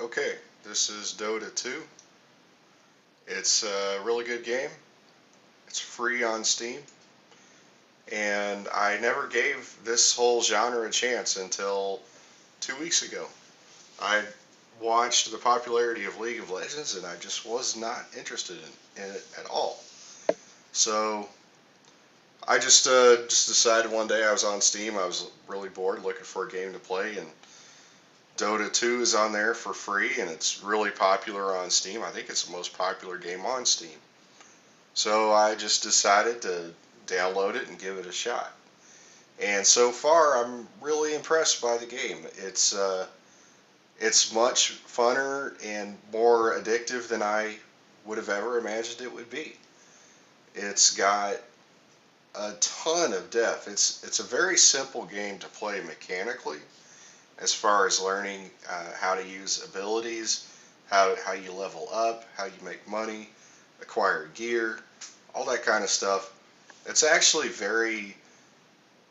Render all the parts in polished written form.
Okay, this is Dota 2. It's a really good game. It's free on Steam, and I never gave this whole genre a chance until 2 weeks ago. I watched the popularity of League of Legends, and I just was not interested in it at all. So I just decided one day I was on Steam. I was really bored, looking for a game to play, and Dota 2 is on there for free, and it's really popular on Steam. I think it's the most popular game on Steam. So I just decided to download it and give it a shot. And so far, I'm really impressed by the game. It's much funner and more addictive than I would have ever imagined it would be. It's got a ton of depth. It's a very simple game to play mechanically, as far as learning how to use abilities, how you level up, how you make money, acquire gear, all that kind of stuff. It's actually very,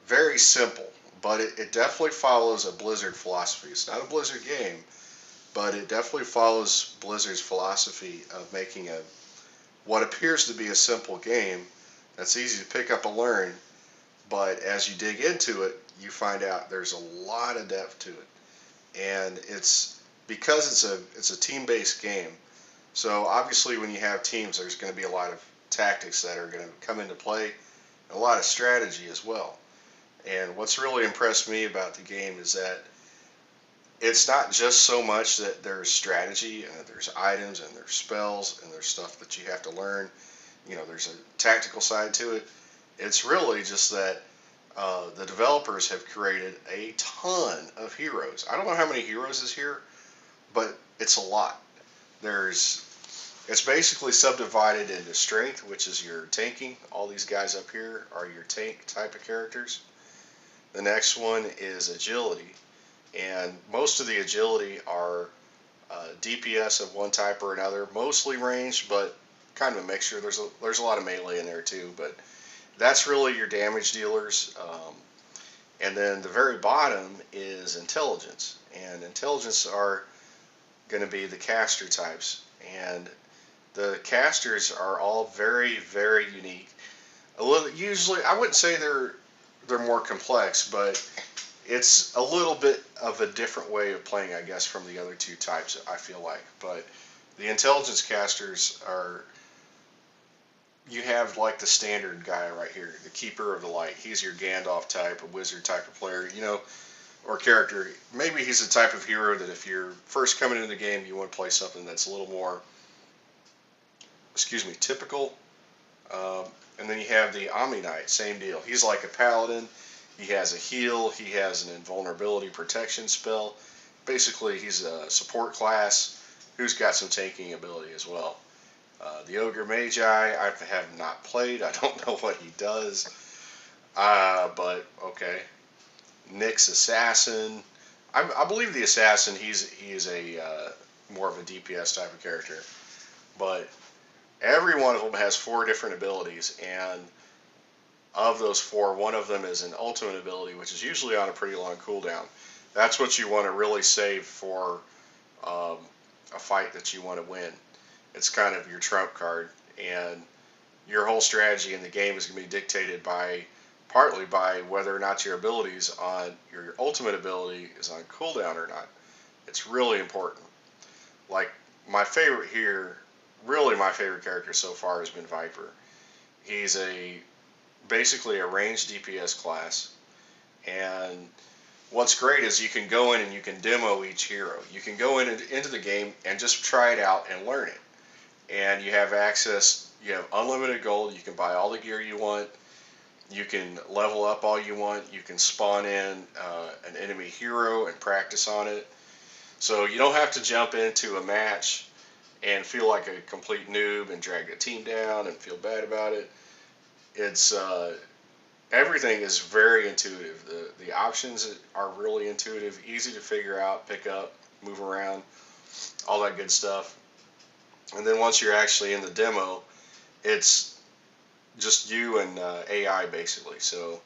very simple, but it definitely follows a Blizzard philosophy. It's not a Blizzard game, but it definitely follows Blizzard's philosophy of making what appears to be a simple game that's easy to pick up and learn, but as you dig into it, you find out there's a lot of depth to it. And it's because it's a team-based game. So obviously when you have teams, there's going to be a lot of tactics that are going to come into play, and a lot of strategy as well. And what's really impressed me about the game is that it's not just so much that there's strategy and there's items and there's spells and there's stuff that you have to learn. There's a tactical side to it. It's really just that the developers have created a ton of heroes. I don't know how many heroes is here, but it's a lot. It's basically subdivided into strength, which is your tanking. All these guys up here are your tank type of characters. The next one is agility, and most of the agility are DPS of one type or another, mostly ranged, but kind of a mixture. There's a lot of melee in there too, but that's really your damage dealers. And then the very bottom is intelligence, and intelligence are going to be the caster types, and the casters are all very, very unique. Usually, I wouldn't say they're more complex, but it's a little bit of a different way of playing, I guess, from the other two types, I feel like. But the intelligence casters are, you have like the standard guy right here, the Keeper of the Light. He's your Gandalf type, a wizard type of player, or character. Maybe he's the type of hero that if you're first coming into the game, you want to play something that's a little more, typical. And then you have the Omni Knight, same deal. He's like a paladin. He has a heal. He has an invulnerability protection spell. Basically, he's a support class who's got some tanking ability as well. The Ogre Magi, I have not played. I don't know what he does. But okay. Nyx Assassin. I believe the Assassin, he is a more of a DPS type of character. But every one of them has 4 different abilities, and of those 4, one of them is an ultimate ability, which is usually on a pretty long cooldown. That's what you want to really save for a fight that you want to win. It's kind of your trump card, and your whole strategy in the game is going to be dictated partly by whether or not your ultimate ability is on cooldown or not. It's really important. Like my favorite here, really my favorite character so far has been Viper. He's basically a ranged DPS class, and what's great is you can go in and you can demo each hero. You can go into the game and just try it out and learn it. And you have access, you have unlimited gold, you can buy all the gear you want, you can level up all you want, you can spawn in an enemy hero and practice on it. So you don't have to jump into a match and feel like a complete noob and drag the team down and feel bad about it. It's everything is very intuitive. The options are really intuitive, easy to figure out, pick up, move around, all that good stuff. And then once you're actually in the demo, it's just you and AI basically. So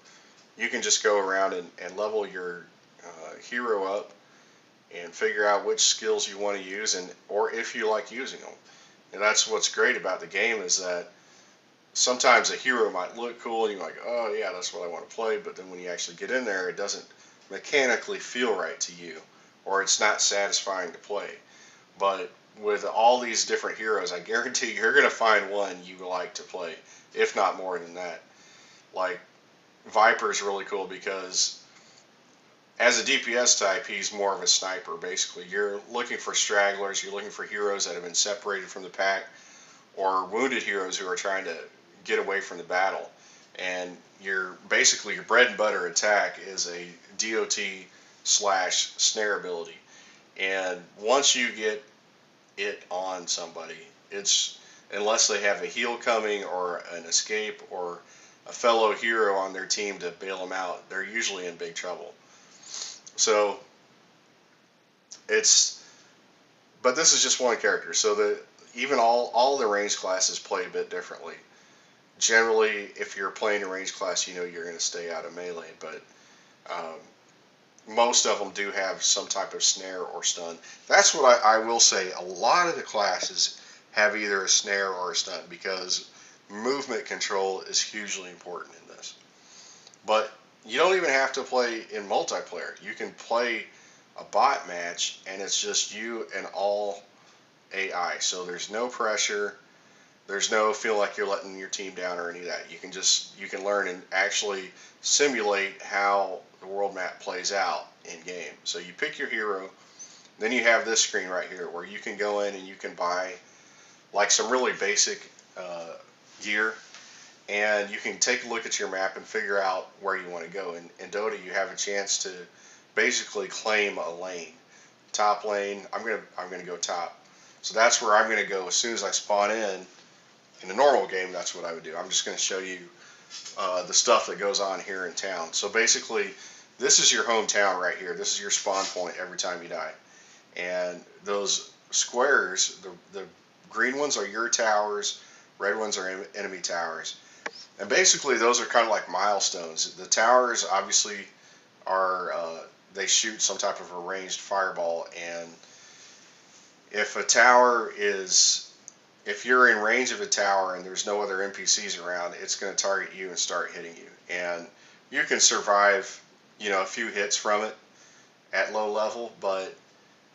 you can just go around and level your hero up, and figure out which skills you want to use, and or if you like using them. And that's what's great about the game, is that sometimes a hero might look cool and you're like, oh yeah, that's what I want to play, but then when you actually get in there, it doesn't mechanically feel right to you, or it's not satisfying to play. But with all these different heroes, I guarantee you're going to find one you like to play, if not more than that. Like, Viper is really cool because as a DPS type, he's more of a sniper, basically. You're looking for stragglers, you're looking for heroes that have been separated from the pack, or wounded heroes who are trying to get away from the battle. And basically your bread and butter attack is a DOT slash snare ability. And once you get it on somebody, it's, unless they have a heal coming or an escape or a fellow hero on their team to bail them out, they're usually in big trouble. So but this is just one character, so even all the range classes play a bit differently. Generally, if you're playing a range class, you know you're going to stay out of melee, but most of them do have some type of snare or stun. That's what I will say. A lot of the classes have either a snare or a stun, because movement control is hugely important in this. But you don't even have to play in multiplayer. You can play a bot match, and it's just you and all AI. So there's no pressure. There's no feel like you're letting your team down or any of that. You can learn and actually simulate how the world map plays out in game. So you pick your hero, then you have this screen right here where you can go in and you can buy like some really basic gear, and you can take a look at your map and figure out where you want to go. In Dota, you have a chance to basically claim a lane. Top lane, I'm gonna go top. So that's where I'm gonna go as soon as I spawn in. In a normal game, that's what I would do. I'm just going to show you the stuff that goes on here in town. So basically, this is your hometown right here. This is your spawn point every time you die. And those squares, the green ones are your towers, red ones are enemy towers. And basically, those are kind of like milestones. The towers obviously they shoot some type of a ranged fireball, and if you're in range of a tower and there's no other NPCs around, it's going to target you and start hitting you. And you can survive, a few hits from it at low level, but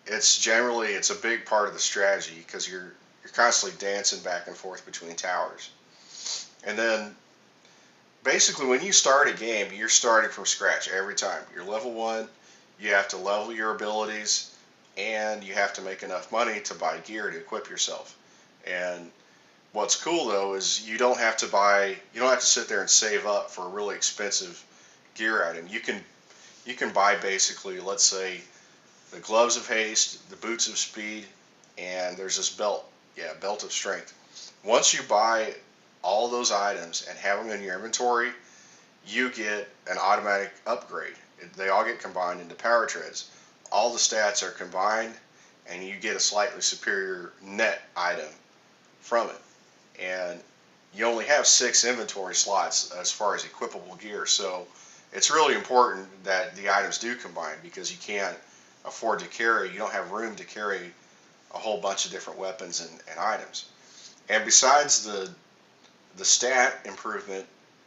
it's a big part of the strategy, because you're constantly dancing back and forth between towers. And then basically when you start a game, you're starting from scratch every time. You're level 1, you have to level your abilities, and you have to make enough money to buy gear to equip yourself. And what's cool though is you don't have to sit there and save up for a really expensive gear item. You can buy basically, let's say, the gloves of haste, the boots of speed, and there's this belt of strength. Once you buy all those items and have them in your inventory, you get an automatic upgrade. They all get combined into power treads. All the stats are combined, and you get a slightly superior net item from it. And you only have 6 inventory slots as far as equipable gear, so it's really important that the items do combine, because you can't afford to carry, you don't have room to carry a whole bunch of different weapons and items. And besides the stat improvement,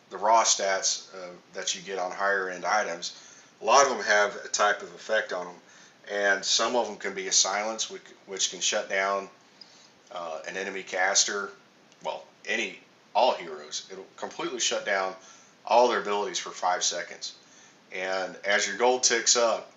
the raw stats that you get on higher end items, a lot of them have a type of effect on them, and some of them can be a silence, which can shut down an enemy caster. Well, all heroes. It'll completely shut down all their abilities for 5 seconds. And as your gold ticks up,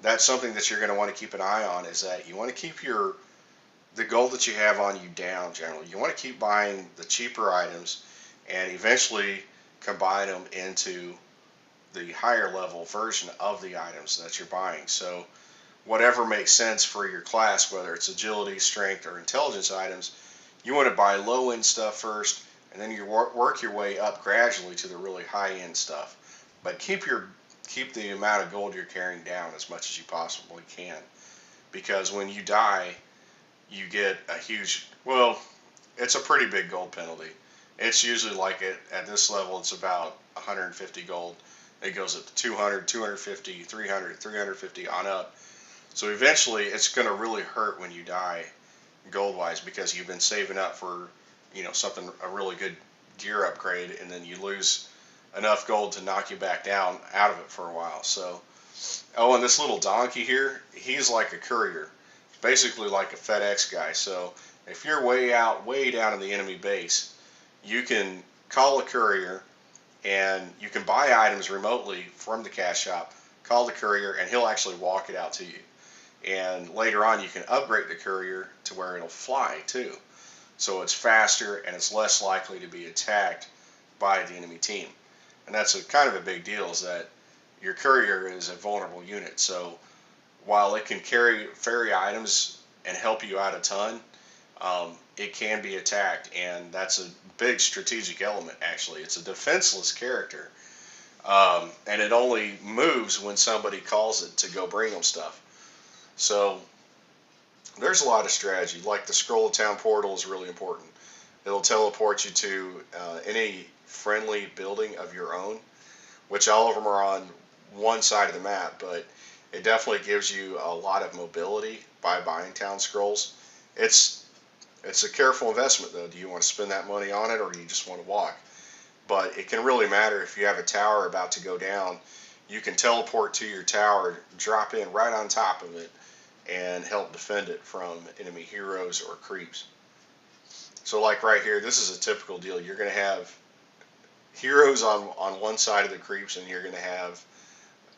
that's something that you're going to want to keep an eye on, is that you want to keep the gold that you have on you down generally. You want to keep buying the cheaper items and eventually combine them into the higher level version of the items that you're buying. So whatever makes sense for your class, whether it's agility, strength, or intelligence items, you want to buy low-end stuff first, and then you work your way up gradually to the really high-end stuff. But keep the amount of gold you're carrying down as much as you possibly can, because when you die, you get a huge, it's a pretty big gold penalty. It's usually like at this level, it's about 150 gold. It goes up to 200, 250, 300, 350 on up. So eventually, it's going to really hurt when you die gold wise because you've been saving up for something, a really good gear upgrade, and then you lose enough gold to knock you back down out of it for a while. So, oh, and this little donkey here, he's like a courier, basically like a FedEx guy. So if you're way down in the enemy base, you can call a courier and you can buy items remotely from the cash shop. Call the courier and he'll actually walk it out to you. And later on, you can upgrade the courier to where it'll fly too. So it's faster and it's less likely to be attacked by the enemy team. And that's kind of a big deal, is that your courier is a vulnerable unit. So while it can ferry items and help you out a ton, it can be attacked, and that's a big strategic element. Actually, it's a defenseless character, and it only moves when somebody calls it to go bring them stuff. So there's a lot of strategy. Like the Scroll of Town portal is really important. It'll teleport you to any friendly building of your own, which all of them are on one side of the map, but it definitely gives you a lot of mobility by buying town scrolls. It's a careful investment, though. Do you want to spend that money on it, or do you just want to walk? But it can really matter if you have a tower about to go down. You can teleport to your tower, drop in right on top of it, and help defend it from enemy heroes or creeps. So like right here, this is a typical deal. You're going to have heroes on one side of the creeps, and you're going to have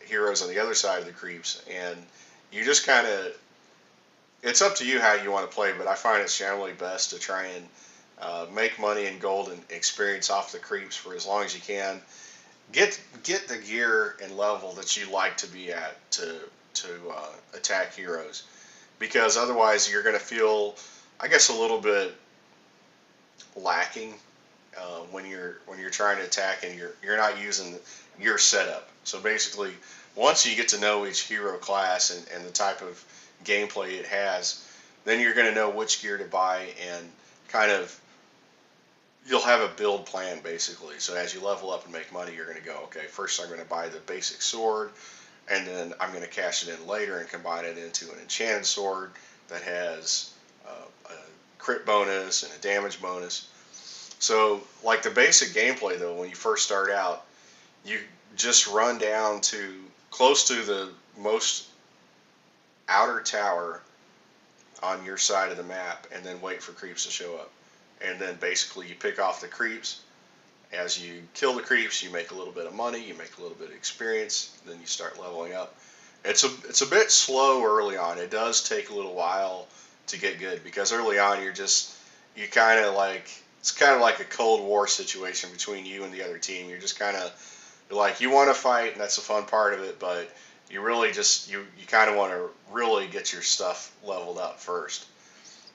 heroes on the other side of the creeps. And you just kind of, it's up to you how you want to play, but I find it's generally best to try and make money and gold and experience off the creeps for as long as you can. Get the gear and level that you like to be at to attack heroes, because otherwise you're going to feel, I guess, a little bit lacking when you're trying to attack and you're not using your setup. So basically, once you get to know each hero class and the type of gameplay it has, then you're going to know which gear to buy, and kind of you'll have a build plan basically. So as you level up and make money, you're going to go, okay, first I'm going to buy the basic sword, and then I'm going to cash it in later and combine it into an enchanted sword that has a crit bonus and a damage bonus. So like the basic gameplay though, when you first start out, you just run down to close to the most outer tower on your side of the map and then wait for creeps to show up. And then basically you pick off the creeps. As you kill the creeps, you make a little bit of money, you make a little bit of experience, then you start leveling up. It's a bit slow early on. It does take a little while to get good, because early on you kind of like, it's kind of like a Cold War situation between you and the other team. You're just kind of like, you want to fight, and that's a fun part of it, but you really just, you kind of want to really get your stuff leveled up first.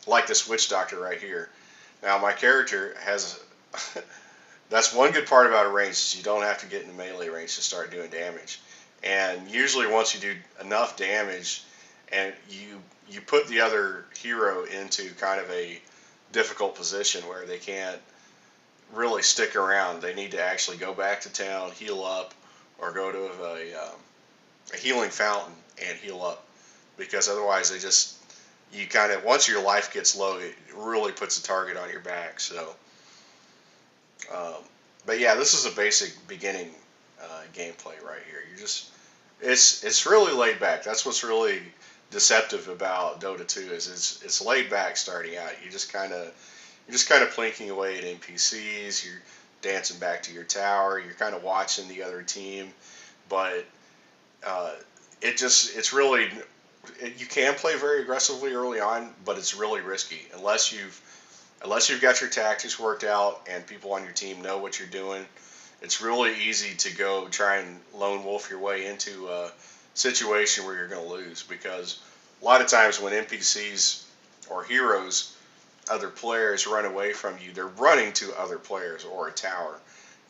Like this Witch Doctor right here. Now my character has, that's one good part about a range, is you don't have to get into melee range to start doing damage. And usually once you do enough damage and you put the other hero into kind of a difficult position where they can't really stick around, they need to actually go back to town, heal up, or go to a healing fountain and heal up, because otherwise you kind of, once your life gets low, it really puts a target on your back. So but yeah, this is a basic beginning gameplay right here. It's really laid back. That's what's really deceptive about Dota 2, is it's laid back starting out. You're just kind of plinking away at NPCs. You're dancing back to your tower. You're kind of watching the other team, but it's really, you can play very aggressively early on, but it's really risky unless you've got your tactics worked out and people on your team know what you're doing. It's really easy to go try and lone wolf your way into a situation where you're going to lose, because a lot of times when NPCs or heroes, other players, run away from you, they're running to other players or a tower.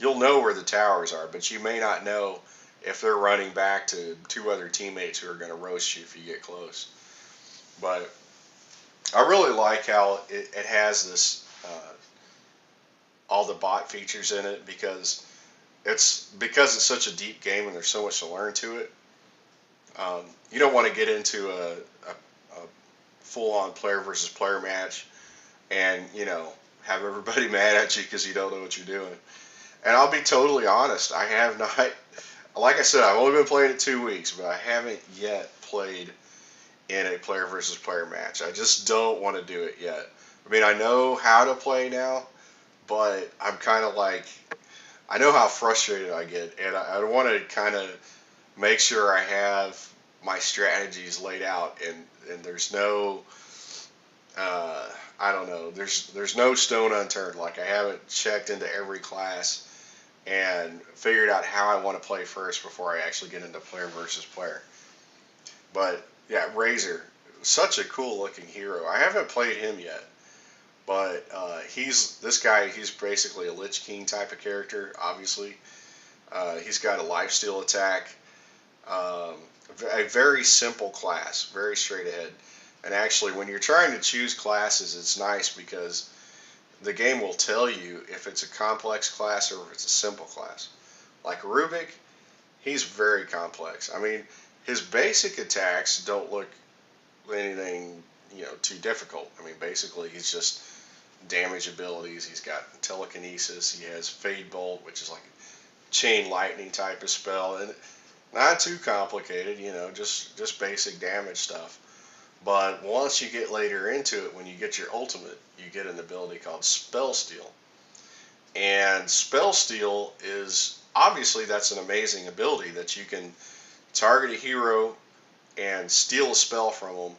You'll know where the towers are, but you may not know if they're running back to two other teammates who are going to roast you if you get close. But I really like how it has this, all the bot features in it, because it's such a deep game and there's so much to learn to it. You don't want to get into a full-on player versus player match and, have everybody mad at you because you don't know what you're doing. And I'll be totally honest, I have not, like I said, I've only been playing it 2 weeks, but I haven't yet played in a player versus player match. I just don't want to do it yet. I mean, I know how to play now, but I'm kind of like, I know how frustrated I get, and I want to kind of make sure I have my strategies laid out, and there's no, I don't know, there's no stone unturned. Like, I haven't checked into every class and figured out how I want to play first before I actually get into player versus player. But yeah, Razor, such a cool looking hero. I haven't played him yet, but he's basically a Lich King type of character. Obviously, he's got a lifesteal attack, a very simple class, very straight ahead. And actually, when you're trying to choose classes, it's nice because the game will tell you if it's a complex class or if it's a simple class. Like Rubik, he's very complex. I mean, his basic attacks don't look anything, too difficult. I mean, basically, he's just damage abilities. He's got telekinesis. He has Fade Bolt, which is like a chain lightning type of spell, and not too complicated. Just basic damage stuff. But once you get later into it, when you get your ultimate, you get an ability called Spell Steal. And Spell Steal is, obviously, that's an amazing ability that you can target a hero and steal a spell from them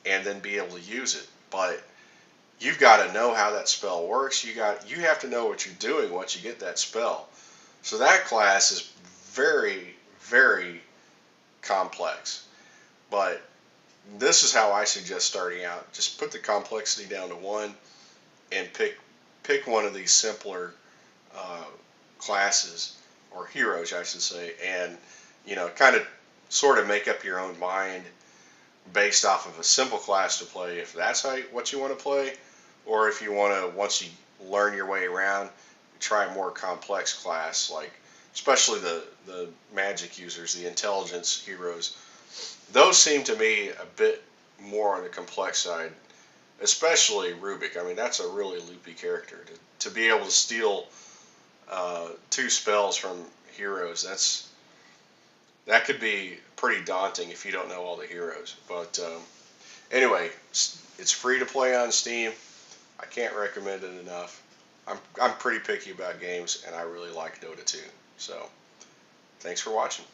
and then be able to use it. But you've got to know how that spell works. You have to know what you're doing once you get that spell. So that class is very, very complex. But this is how I suggest starting out. Just put the complexity down to 1 and pick one of these simpler classes, or heroes, I should say, and kind of sort of make up your own mind based off of a simple class to play, if that's what you want to play, or if you want to, once you learn your way around, try a more complex class, like especially the magic users, the intelligence heroes. Those seem to me a bit more on the complex side, especially Rubik. I mean, that's a really loopy character. To be able to steal 2 spells from heroes, that could be pretty daunting if you don't know all the heroes. But anyway, it's free to play on Steam. I can't recommend it enough. I'm pretty picky about games, and I really like Dota 2. So, thanks for watching.